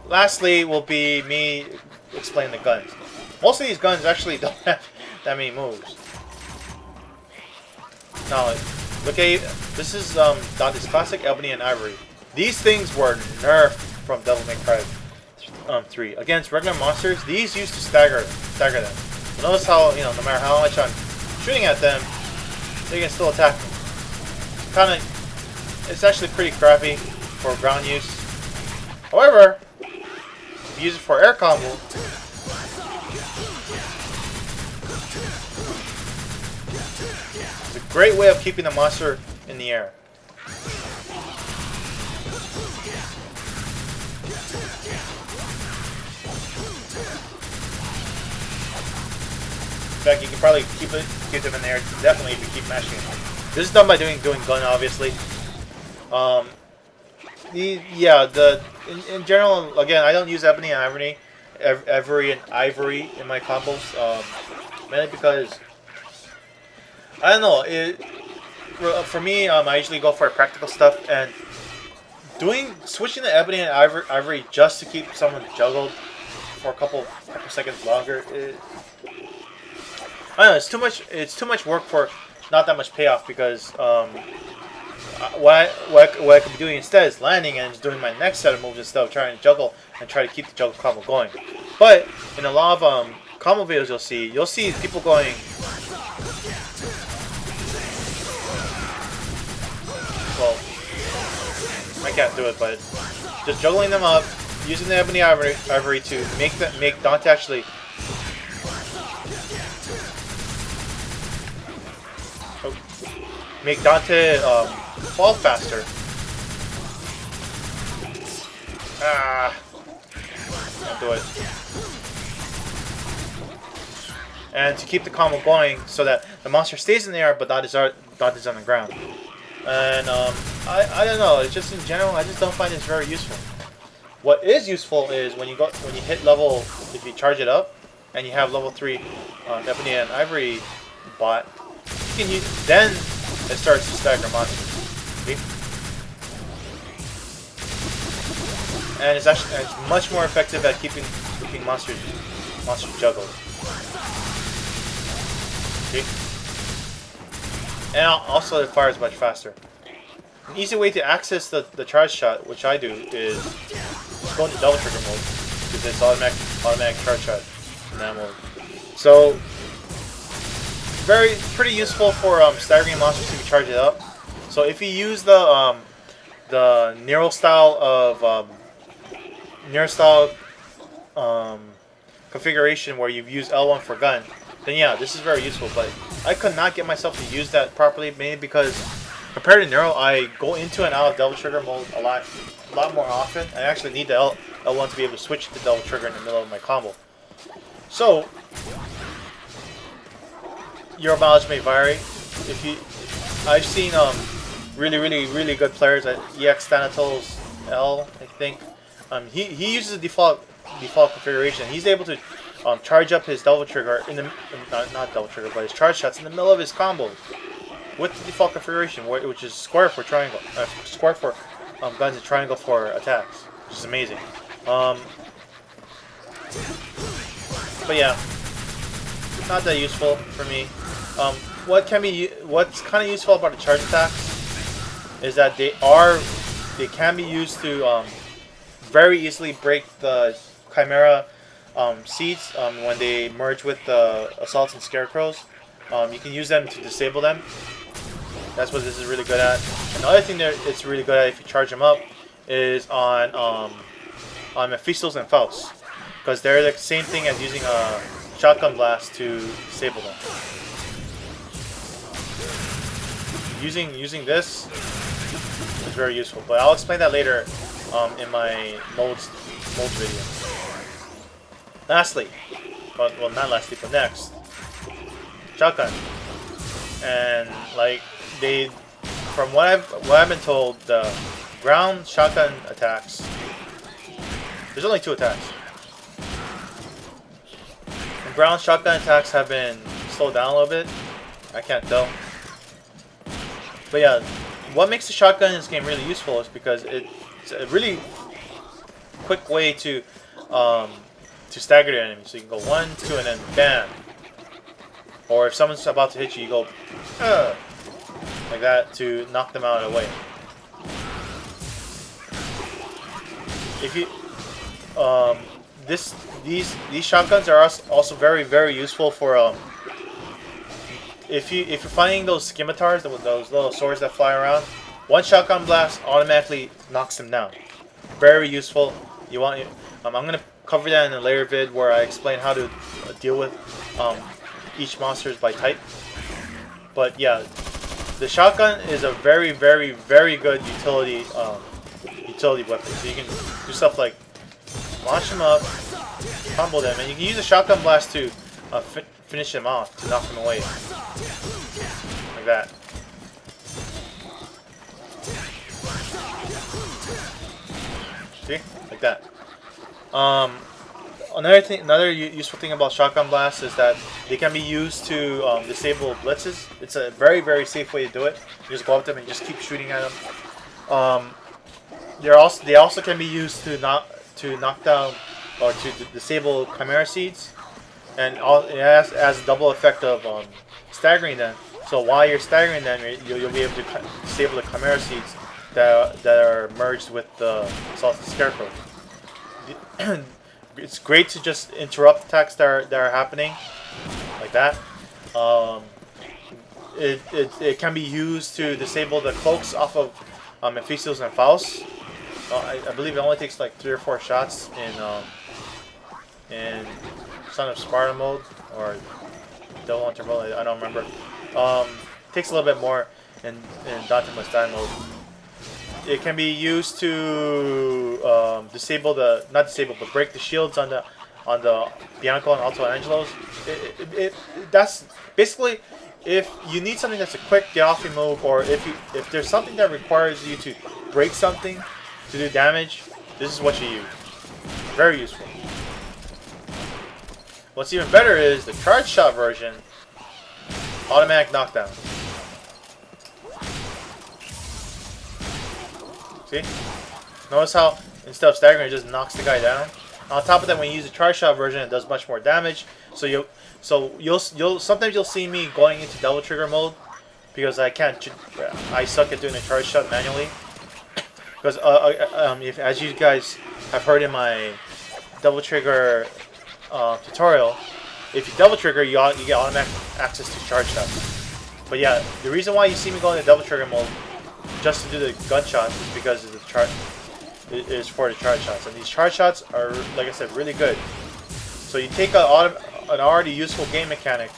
lastly will be me explaining the guns. Most of these guns actually don't have that many moves. Now, look at this is Dante's classic Ebony and Ivory. These things were nerfed from Devil May Cry 3 against regular monsters. These used to stagger them. But notice how no matter how much I'm shooting at them, they can still attack me. It's actually pretty crappy for ground use. However, if you use it for air combo, it's a great way of keeping the monster in the air. In fact, you can probably keep them in the air definitely if you keep mashing it. This is done by doing gun, obviously. In general, again, I don't use Ebony and Ivory in my combos, mainly because I don't know. For me, I usually go for practical stuff, and switching to Ebony and Ivory just to keep someone juggled for a couple seconds longer. I don't know. It's too much work for not that much payoff because what I could be doing instead is landing and just doing my next set of moves instead of trying to juggle and try to keep the juggle combo going. But in a lot of combo videos you'll see people going. Well, I can't do it, but just juggling them up, using the Ebony Ivory to make Dante actually. Make Dante fall faster. Can't do it. And to keep the combo going so that the monster stays in the air, but Dante's on the ground. And I don't know. It's just in general, I just don't find this very useful. What is useful is when you hit level, if you charge it up, and you have level 3 Ebony and Ivory bot, you can use then. It starts to stagger monsters. See? And it's much more effective at keeping monsters juggled. See? And also it fires much faster. An easy way to access the charge shot, which I do, is just go into double trigger mode because it's automatic charge shot in that mode. So pretty useful for staggering monsters if you charge it up. So if you use the Nero style configuration where you've used L1 for gun, then yeah, this is very useful. But I could not get myself to use that properly, mainly because compared to Nero, I go into and out of double trigger mode a lot more often. I actually need the L1 to be able to switch to double trigger in the middle of my combo. So your mileage may vary. I've seen really good players at EX Thanatos L, I think. He uses the default configuration. He's able to charge up his double trigger not double trigger, but his charge shots in the middle of his combos with the default configuration, which is square for triangle, square for guns and triangle for attacks, which is amazing. But yeah, not that useful for me. What's kind of useful about the charge attacks is that they can be used to very easily break the Chimera seeds when they merge with the assaults and scarecrows. You can use them to disable them. That's what this is really good at. Another thing that it's really good at if you charge them up is on Mephistos and Faust, because they're the same thing as using a shotgun blast to disable them. Using this is very useful, but I'll explain that later in my modes video. Lastly, well not lastly, but next, shotgun. And like from what I've been told, the ground shotgun attacks. There's only 2 attacks. And ground shotgun attacks have been slowed down a little bit. I can't tell. But yeah, what makes the shotgun in this game really useful is because it's really quick way to stagger the enemy. So you can go 1, 2, and then bam. Or if someone's about to hit you, you go like that to knock them out of the way. If you these shotguns are also very useful for if you're fighting those scimitars, those little swords that fly around. One shotgun blast automatically knocks them down. Very useful. You want I'm gonna cover that in a later vid where I explain how to deal with each monsters by type. But yeah, the shotgun is a very good utility weapon. So you can do stuff like launch them up, combo them, and you can use a shotgun blast to finish them off, to knock them away. Like that. See? Like that. Another useful thing about shotgun blasts is that they can be used to disable blitzes. It's a very safe way to do it. You just go up to them and just keep shooting at them. They also can be used to knock down or to disable chimera seeds, and it has a double effect of staggering them. So while you're staggering them, you'll be able to disable the chimera seeds that are merged with the Salted Scarecrow. It's great to just interrupt attacks that are happening, like that. It can be used to disable the cloaks off of Mephistos and Faust. I believe it only takes like 3 or 4 shots in Son of Sparta mode or Devil Hunter mode. I don't remember. Takes a little bit more in Dante Must Die mode. It can be used to but break the shields on the Bianco and Alto Angelos. That's basically, if you need something that's a quick get off your move, or if there's something that requires you to break something to do damage, this is what you use. Very useful. What's even better is the charge shot version, automatic knockdown. See? Notice how instead of staggering, it just knocks the guy down. On top of that, when you use the charge shot version, it does much more damage. So you'll sometimes you'll see me going into double trigger mode because I suck at doing the charge shot manually. Because as you guys have heard in my double trigger tutorial, if you double trigger, you get automatic access to charge shots. But yeah, the reason why you see me go into double trigger mode just to do the gunshots is because it is for the charge shots, and these charge shots are, like I said, really good. So you take an already useful game mechanic,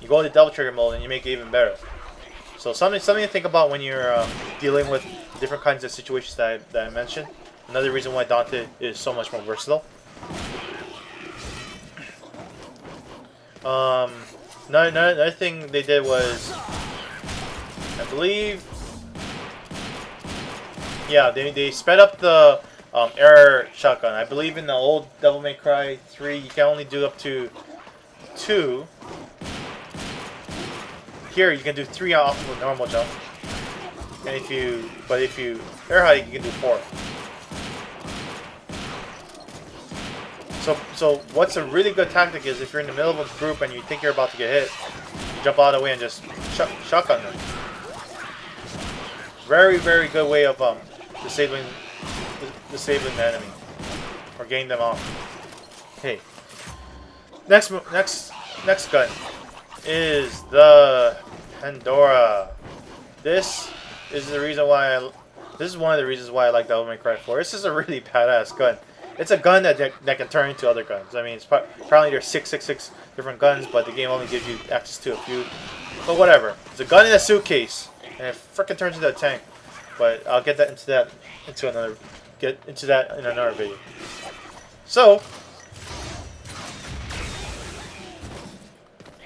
you go into double trigger mode, and you make it even better. So something to think about when you're dealing with different kinds of situations that I mentioned. Another reason why Dante is so much more versatile. Another thing they did was, I believe, yeah, they sped up the air shotgun. I believe in the old Devil May Cry 3, you can only do up to 2. Here you can do 3 off of a normal jump, and if you air high, you can do 4. So what's a really good tactic is if you're in the middle of a group and you think you're about to get hit, you jump out of the way and just shotgun them. Very good way of disabling the enemy or getting them off. Okay. Next gun is the Pandora. This is one of the reasons why I like Devil May Cry 4. This is a really badass gun. It's a gun that can turn into other guns. I mean, apparently there's 666 different guns, but the game only gives you access to a few. But whatever. It's a gun in a suitcase, and it frickin' turns into a tank. But I'll get into that in another video. So,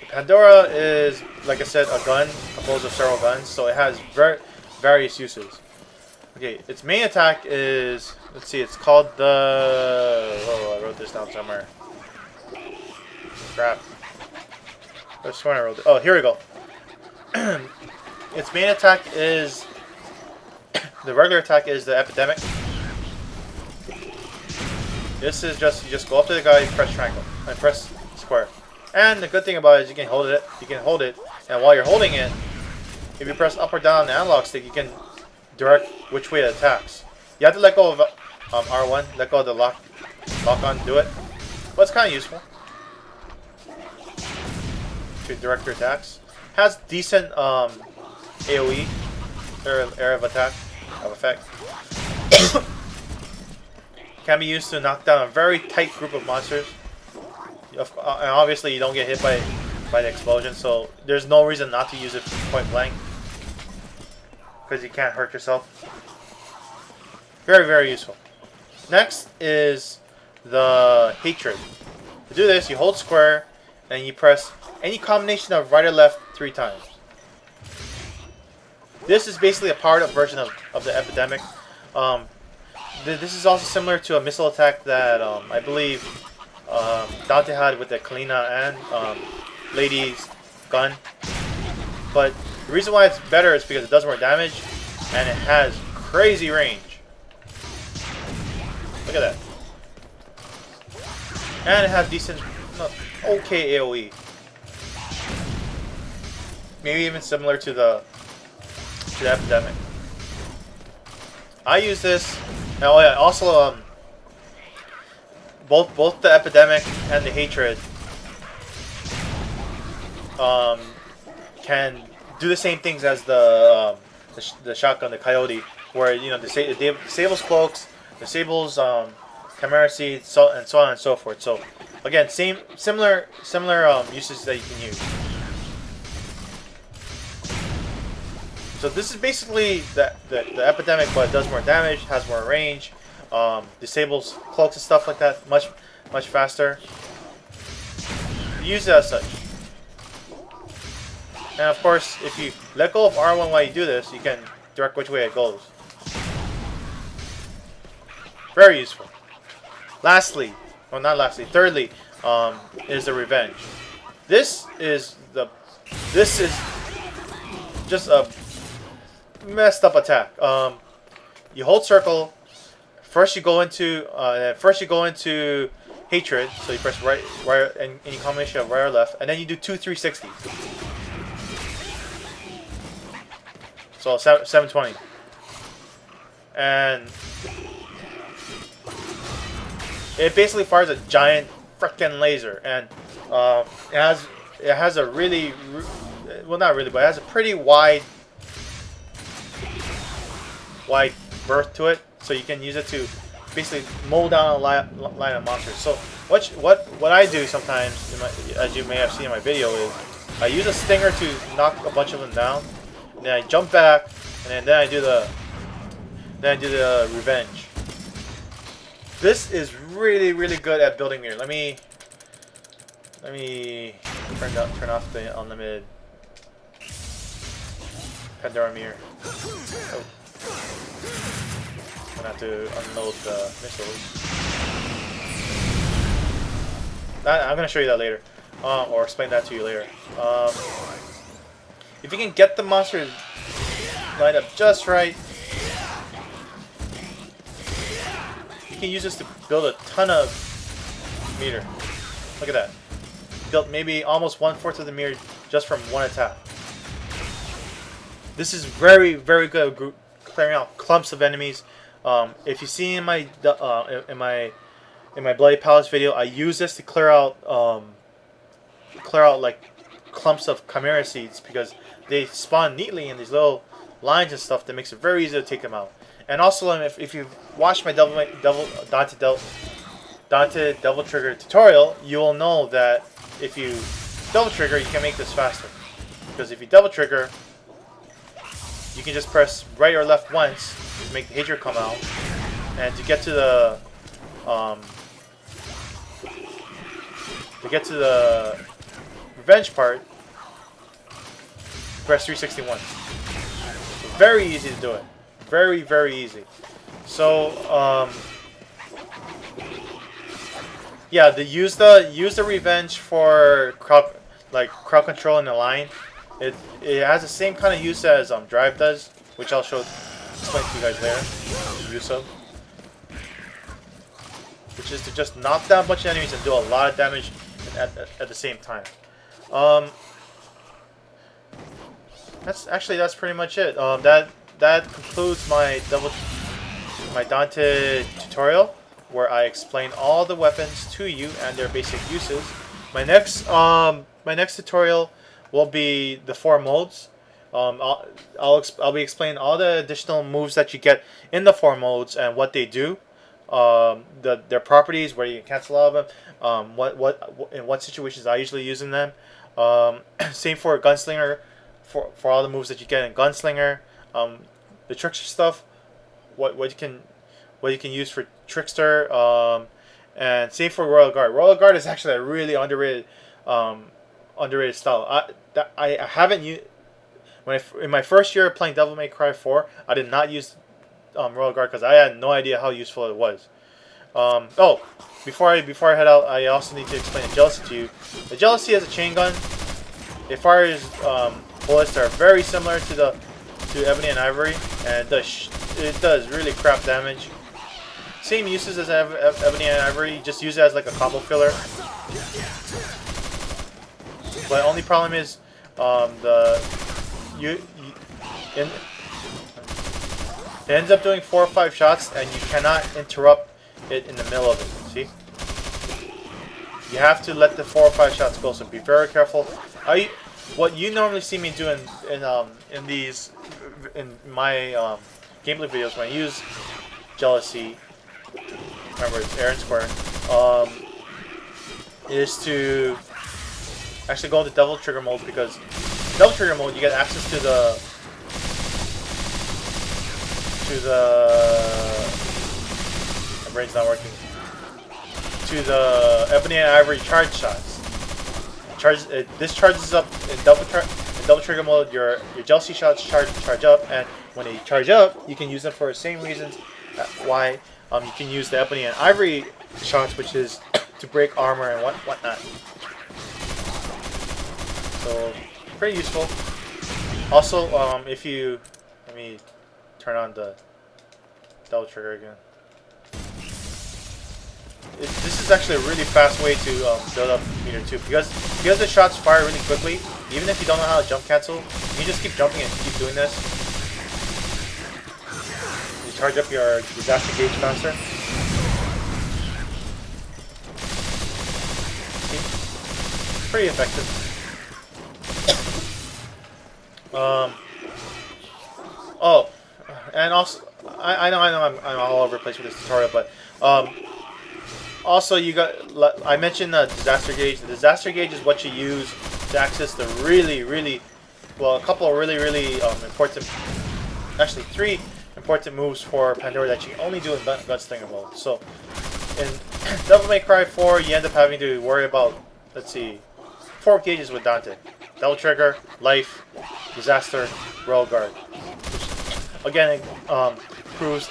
Pandora is, like I said, a gun composed of several guns, so it has various uses. Okay, its main attack is, let's see, it's called the... Oh, I wrote this down somewhere. Crap. I swear I wrote it. Oh, here we go. Its main attack is... The regular attack is the Epidemic. This is just you just go up to the guy, press triangle, and press square. And the good thing about it is you can hold it. You can hold it, and while you're holding it, if you press up or down on the analog stick, you can direct which way it attacks. You have to let go of R1, let go of the lock on, do it. But it's kind of useful to direct your attacks. Has decent AOE, area of attack, of effect. Can be used to knock down a very tight group of monsters. And obviously you don't get hit by the explosion, so there's no reason not to use it point blank. Because you can't hurt yourself. Very, very useful. Next is the Hatred. To do this, you hold square and you press any combination of right or left 3 times. This is basically a powered-up version of the Epidemic. This is also similar to a missile attack that I believe Dante had with the Keirnoth and Lady's gun. But the reason why it's better is because it does more damage and it has crazy range. Look at that. And it has decent, okay AOE. Maybe even similar to the Epidemic. I use this. Oh yeah, also both the Epidemic and the Hatred can do the same things as the shotgun, the Coyote, where you know disables cloaks, disables Chimera seeds, and so on and so forth. So again, similar uses that you can use. So this is basically the Epidemic, but it does more damage, has more range, disables cloaks and stuff like that much faster. Use it as such. And of course, if you let go of R1 while you do this, you can direct which way it goes. Very useful. Lastly, well not lastly, thirdly, is the Revenge. This is just a messed up attack. You hold circle. First you go into Hatred, so you press right, and any combination of right or left, and then you do 2 360s. So 720, and it basically fires a giant frickin' laser, and it has a really, well not really, but it has a pretty wide berth to it, so you can use it to basically mow down a line of monsters. So what I do sometimes, as you may have seen in my video, is I use a stinger to knock a bunch of them down, and then I jump back, and then I do the Revenge. This is really, really good at building mirror. Let me turn off the unlimited Pandora mirror. Oh. I'm gonna have to unload the missiles. I'm gonna show you that later, or explain that to you later. If you can get the monsters lined up just right, you can use this to build a ton of meter. Look at that. Built maybe almost 1/4 of the meter just from one attack. This is very, very good at clearing out clumps of enemies. If you see in my Bloody Palace video, I use this to clear out like clumps of Chimera seeds because they spawn neatly in these little lines and stuff that makes it very easy to take them out. And also, if you've watched my Dante Devil Trigger tutorial, you will know that if you double trigger, you can make this faster. Because if you double trigger, you can just press right or left once to make the Hatred come out, and to get to the Revenge part, press 361. So very easy to do it. Very, very easy. So yeah, use the Revenge for crowd control in the line. It has the same kind of use as Drive does, which I'll explain to you guys later. Use of. which is to just knock down a bunch of enemies and do a lot of damage at the same time. That's pretty much it. That concludes my Dante tutorial, where I explain all the weapons to you and their basic uses. My next tutorial will be the 4 modes. I'll be explaining all the additional moves that you get in the 4 modes and what they do, their properties, where you can cancel all of them, in what situations I usually use in them. Same for Gunslinger, for all the moves that you get in Gunslinger, the trickster stuff, what you can use for trickster, and same for Royal Guard. Royal Guard is actually a really underrated style. I haven't used. In my first year playing Devil May Cry 4, I did not use Royal Guard because I had no idea how useful it was. Before I head out, I also need to explain the Jealousy to you. The Jealousy is a chain gun. It fires bullets that are very similar to Ebony and Ivory, and it does really crap damage. Same uses as Ebony and Ivory, just use it as like a combo filler. But only problem is it ends up doing 4 or 5 shots, and you cannot interrupt it in the middle of it. See, you have to let the 4 or 5 shots go. So be very careful. What you normally see me do in my gameplay videos when I use Jealousy, remember it's air and square, is to actually go into Devil Trigger mode, because Devil Trigger mode you get access to the my brain's not working. To the Ebony and Ivory charge shots. This charges up in Devil Trigger mode. Your Jealousy shots charge up, and when they charge up, you can use them for the same reasons why you can use the Ebony and Ivory shots, which is to break armor and whatnot. So pretty useful. Also, if you let me turn on the Devil Trigger again. This is actually a really fast way to build up meter 2, because the shots fire really quickly. Even if you don't know how to jump cancel, you just keep jumping and keep doing this. You charge up your disaster gauge faster. See? Pretty effective. And also, I know I'm all over the place with this tutorial, but also I mentioned the disaster gauge. The disaster gauge is what you use to access the a couple of really important, actually 3 important moves for Pandora that you can only do in Gunslinger mode. So in Devil May Cry 4, you end up having to worry about, let's see, 4 gauges with Dante: Devil Trigger, Life, Disaster, Royal Guard. Which, again, proves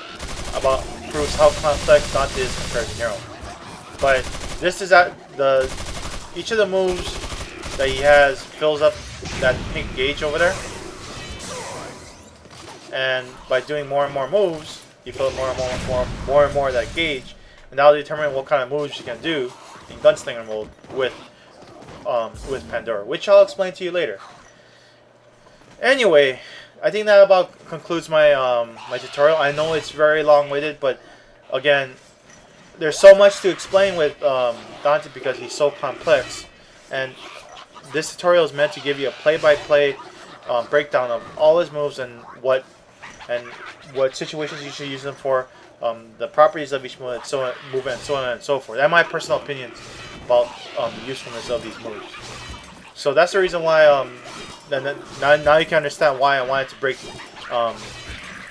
how complex Dante is compared to Nero. But this is each of the moves that he has fills up that pink gauge over there, and by doing more and more moves, you fill up more and more of that gauge, and that'll determine what kind of moves you can do in Gunslinger mode with Pandora, which I'll explain to you later. Anyway, I think that about concludes my my tutorial. I know it's very long-winded, but again, there's so much to explain with Dante because he's so complex, and this tutorial is meant to give you a play-by-play breakdown of all his moves and what situations you should use them for, the properties of each move, and so on and so forth, and my personal opinions about the usefulness of these moves. So that's the reason why now you can understand why I wanted to break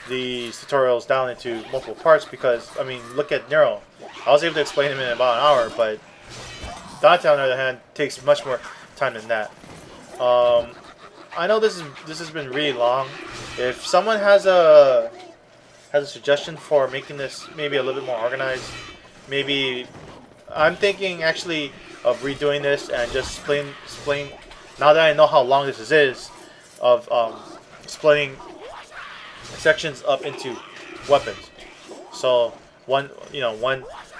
these tutorials down into multiple parts, because I mean, look at Nero. I was able to explain him in about an hour, but Dante, on the other hand, takes much more time than that. I know this has been really long. If someone has a suggestion for making this maybe a little bit more organized, maybe I'm thinking actually of redoing this and just splitting. Now that I know how long this is, of splitting sections up into weapons. So one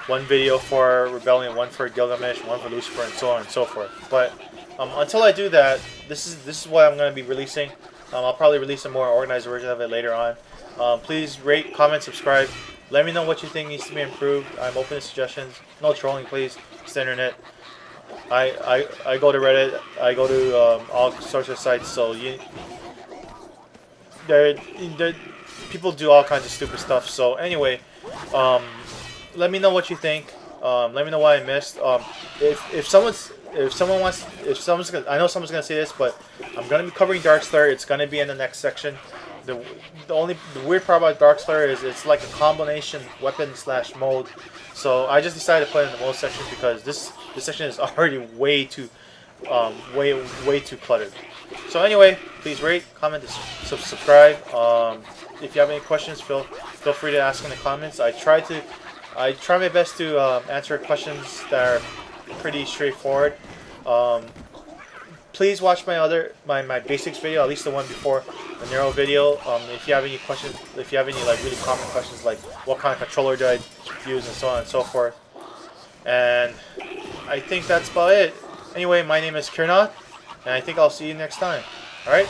one video for Rebellion, one for Gilgamesh, one for Lucifer, and so on and so forth. But until I do that, this is what I'm going to be releasing. I'll probably release a more organized version of it later on. Please rate, comment, subscribe. Let me know what you think needs to be improved. I'm open to suggestions. No trolling, please. It's the internet. I go to Reddit. I go to all sorts of sites. So people do all kinds of stupid stuff. So anyway, let me know what you think. Let me know what I missed. If someone's gonna, I know someone's gonna say this, but I'm gonna be covering Darkstar. It's gonna be in the next section. The weird part about Darkstar is it's like a combination weapon / mode. So I just decided to put it in the mode section because this section is already way too cluttered. So anyway, please rate, comment, subscribe. If you have any questions, feel free to ask in the comments. I try my best to answer questions that are pretty straightforward. Please watch my basics video, at least the one before the Nero video. If you have any questions, if you have any like really common questions like what kind of controller do I use and so on and so forth. And I think that's about it. Anyway, my name is Keirnoth, and I think I'll see you next time. Alright?